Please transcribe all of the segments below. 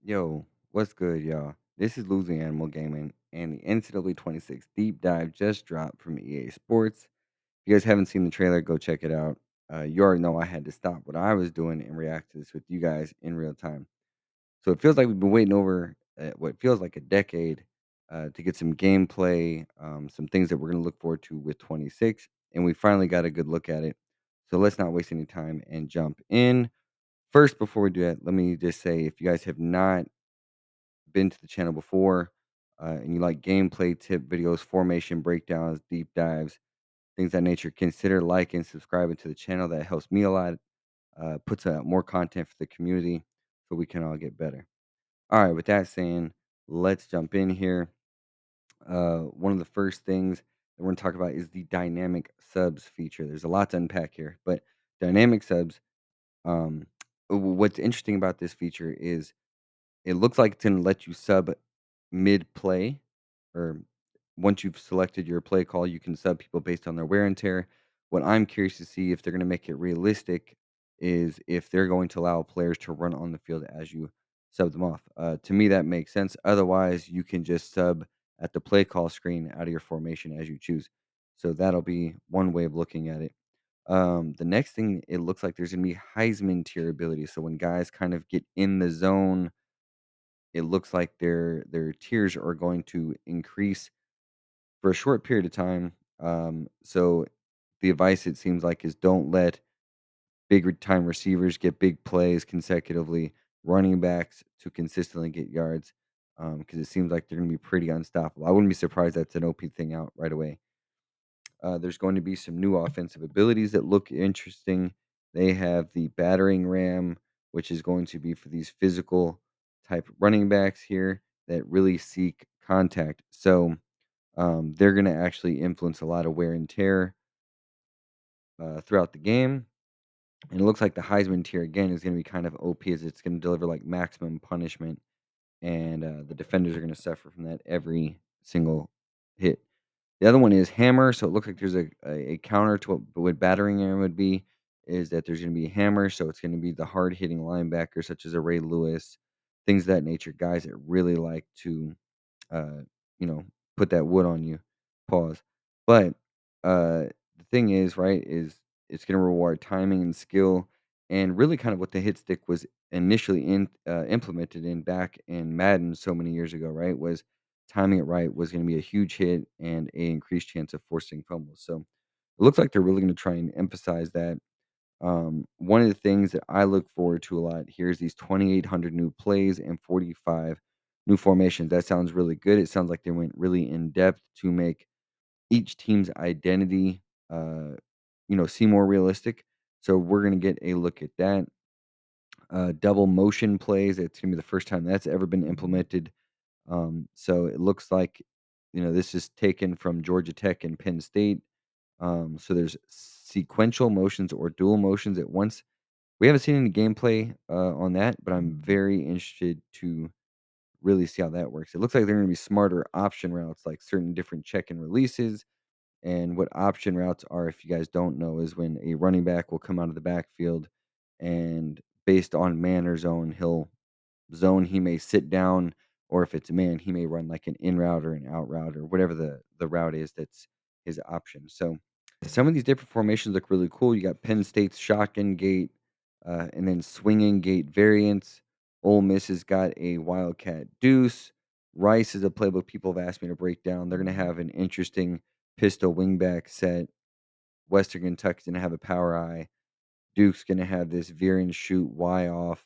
Yo, what's good, y'all? This is Louisianimal Gaming, and the NCAA 26 deep dive just dropped from EA Sports. If you guys haven't seen the trailer, go check it out. You already know I had to stop what I was doing and react to this with you guys in real time. So it feels like we've been waiting over what feels like a decade to get some gameplay, some things that we're going to look forward to with 26, and we finally got a good look at it. So let's not waste any time and jump in. First, before we do that, let me just say if you guys have not been to the channel before, and you like gameplay tip videos, formation breakdowns, deep dives, things of that nature, consider liking and subscribing to the channel. That helps me a lot. Puts out more content for the community so we can all get better. All right, with that saying, let's jump in here. One of the first things that we're going to talk about is the dynamic subs feature. There's a lot to unpack here, but dynamic subs. Um, what's interesting about this feature is it looks like it's gonna let you sub mid-play, or once you've selected your play call, you can sub people based on their wear and tear. What I'm curious to see if they're gonna make it realistic is if they're going to allow players to run on the field as you sub them off. To me, that makes sense. Otherwise, you can just sub at the play call screen out of your formation as you choose. So that'll be one way of looking at it. The next thing, it looks like there's gonna be Heisman tier ability. So when guys kind of get in the zone, it looks like their tiers are going to increase for a short period of time. So the advice, it seems like, is don't let time receivers get big plays consecutively, running backs to consistently get yards, because it seems like they're going to be pretty unstoppable. I wouldn't be surprised that's an OP thing out right away. There's going to be some new offensive abilities that look interesting. They have the battering ram, which is going to be for these physical type running backs here that really seek contact. So they're going to actually influence a lot of wear and tear throughout the game. And it looks like the Heisman tier again is going to be kind of OP, as it's going to deliver like maximum punishment, and the defenders are going to suffer from that every single hit. The other one is hammer, so it looks like there's a counter to what battering ram would be, is that there's gonna be a hammer, so it's gonna be the hard-hitting linebackers such as a Ray Lewis, things of that nature, guys that really like to, uh, you know, put that wood on you. Pause. But, the thing is, right, is it's gonna reward timing and skill, and really kind of what the hit stick was initially implemented in back in Madden so many years ago, right, was timing it right was gonna be a huge hit and a increased chance of forcing fumbles. So, it looks like they're really gonna try and emphasize that. One of the things that I look forward to a lot here is these 2,800 new plays and 45 new formations. That sounds really good. It sounds like they went really in depth to make each team's identity, uh, seem more realistic. So we're gonna get a look at that. Double motion plays. It's gonna be the first time that's ever been implemented. So it looks like, this is taken from Georgia Tech and Penn State. So there's sequential motions or dual motions at once. We haven't seen any gameplay on that, but I'm very interested to really see how that works. It looks like they're going to be smarter option routes, like certain different check and releases. And what option routes are, if you guys don't know, is when a running back will come out of the backfield, and based on man or zone, he may sit down, or if it's a man, he may run like an in route or an out route or whatever the route is that's his option. So some of these different formations look really cool. You got Penn State's shotgun gate, and then swinging gate variants. Ole Miss has got a wildcat deuce. Rice is a playbook people have asked me to break down. They're going to have an interesting pistol wingback set. Western Kentucky's going to have a power eye. Duke's going to have this veer and shoot Y off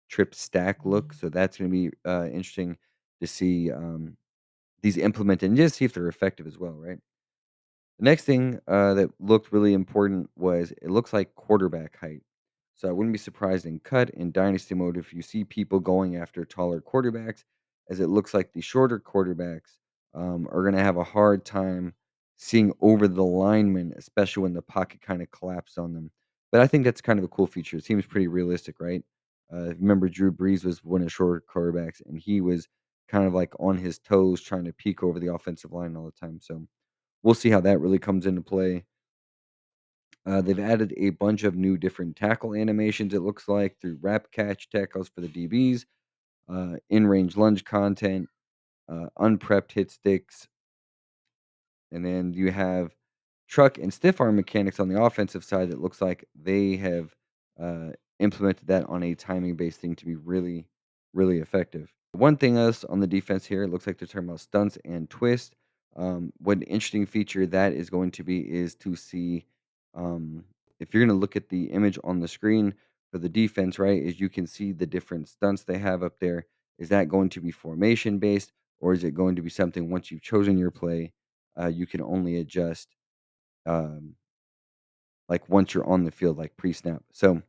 trip stack look. So that's going to be interesting to see these implemented and just see if they're effective as well, right? The next thing that looked really important was it looks like quarterback height. So I wouldn't be surprised in cut in dynasty mode if you see people going after taller quarterbacks, as it looks like the shorter quarterbacks are going to have a hard time seeing over the linemen, especially when the pocket kind of collapsed on them. But I think that's kind of a cool feature. It seems pretty realistic, right? Remember, Drew Brees was one of the shorter quarterbacks, and he was kind of like on his toes trying to peek over the offensive line all the time. So we'll see how that really comes into play. They've added a bunch of new different tackle animations, it looks like, through wrap catch tackles for the DBs. in-range lunge content, unprepped hit sticks, and then you have truck and stiff arm mechanics on the offensive side that looks like they have implemented that on a timing based thing to be really, really effective. One thing else on the defense here, it looks like they're talking about stunts and twist. What an interesting feature that is going to be is to see if you're going to look at the image on the screen for the defense, right? Is you can see the different stunts they have up there. Is that going to be formation based, or is it going to be something once you've chosen your play? You can only adjust, um, like, once you're on the field, like, pre-snap. So,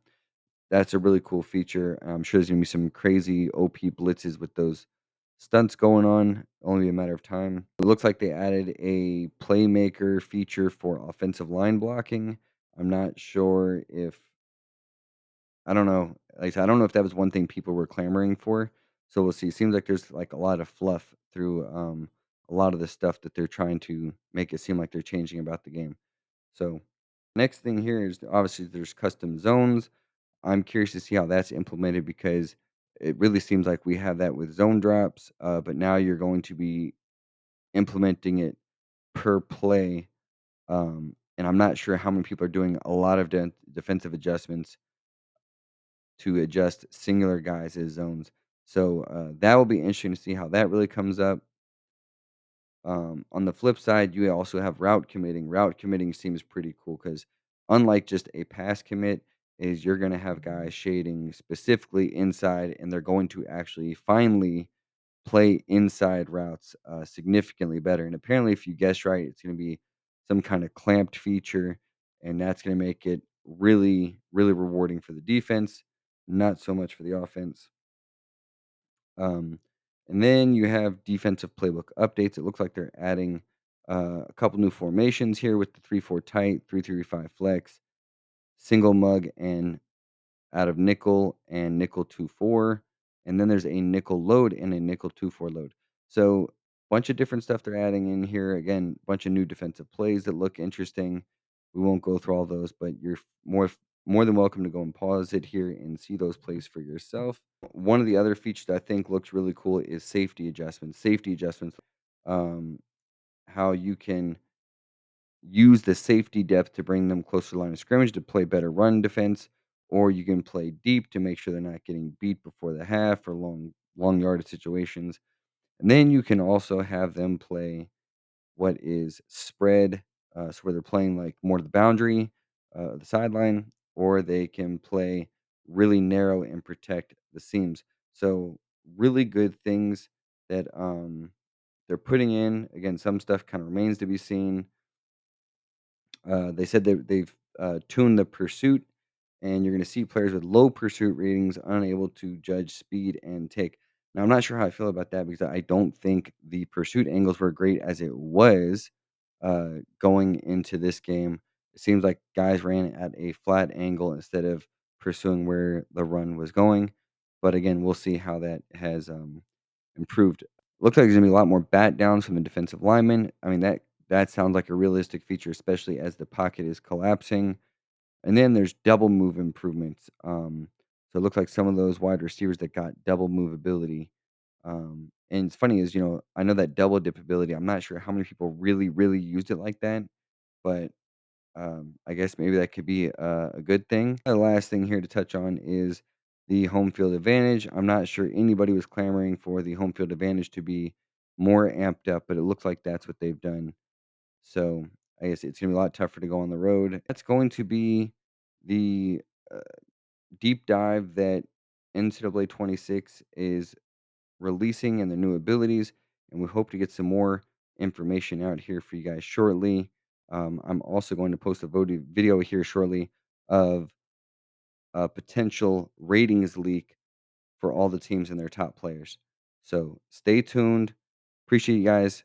that's a really cool feature. I'm sure there's gonna be some crazy OP blitzes with those stunts going on, only a matter of time. It looks like they added a playmaker feature for offensive line blocking. I'm not sure if I don't know. Like I said, I don't know if that was one thing people were clamoring for. So we'll see. Seems like there's like a lot of fluff through a lot of the stuff that they're trying to make it seem like they're changing about the game. So next thing here is obviously there's custom zones. I'm curious to see how that's implemented because it really seems like we have that with zone drops, but now you're going to be implementing it per play. And I'm not sure how many people are doing a lot of defensive adjustments to adjust singular guys as zones. So that will be interesting to see how that really comes up. On the flip side, you also have route committing. Route committing seems pretty cool because unlike just a pass commit, is you're going to have guys shading specifically inside, and they're going to actually finally play inside routes significantly better. And apparently, if you guess right, it's going to be some kind of clamped feature, and that's going to make it really, really rewarding for the defense, not so much for the offense. Um, and then you have defensive playbook updates. It looks like they're adding a couple new formations here with the 3-4 tight, 3-3-5 flex, single mug, and out of nickel and nickel 2-4. And then there's a nickel load and a nickel 2-4 load. So, bunch of different stuff they're adding in here. Again, bunch of new defensive plays that look interesting. We won't go through all those, but you're more than welcome to go and pause it here and see those plays for yourself. One of the other features that I think looks really cool is safety adjustments. Safety adjustments, um, how you can use the safety depth to bring them closer to line of scrimmage to play better run defense, or you can play deep to make sure they're not getting beat before the half or long yardage situations. And then you can also have them play what is spread, so where they're playing like more to the boundary, the sideline, or they can play really narrow and protect the seams. So really good things that they're putting in. Again, some stuff kind of remains to be seen. They said they've tuned the pursuit, and you're going to see players with low pursuit ratings unable to judge speed and take. Now, I'm not sure how I feel about that because I don't think the pursuit angles were great as it was going into this game. It seems like guys ran at a flat angle instead of pursuing where the run was going. But again, we'll see how that has improved. Looks like there's gonna be a lot more bat downs from the defensive linemen. I mean, that sounds like a realistic feature, especially as the pocket is collapsing. And then there's double move improvements. So it looks like some of those wide receivers that got double move ability. And it's funny is, I know that double dip ability. I'm not sure how many people really, really used it like that, but I guess maybe that could be a good thing. The last thing here to touch on is the home field advantage. I'm not sure anybody was clamoring for the home field advantage to be more amped up, but it looks like that's what they've done. So I guess it's going to be a lot tougher to go on the road. That's going to be the uh, deep dive that NCAA 26 is releasing and the new abilities. And we hope to get some more information out here for you guys shortly. I'm also going to post a video here shortly of a potential ratings leak for all the teams and their top players. So stay tuned. Appreciate you guys.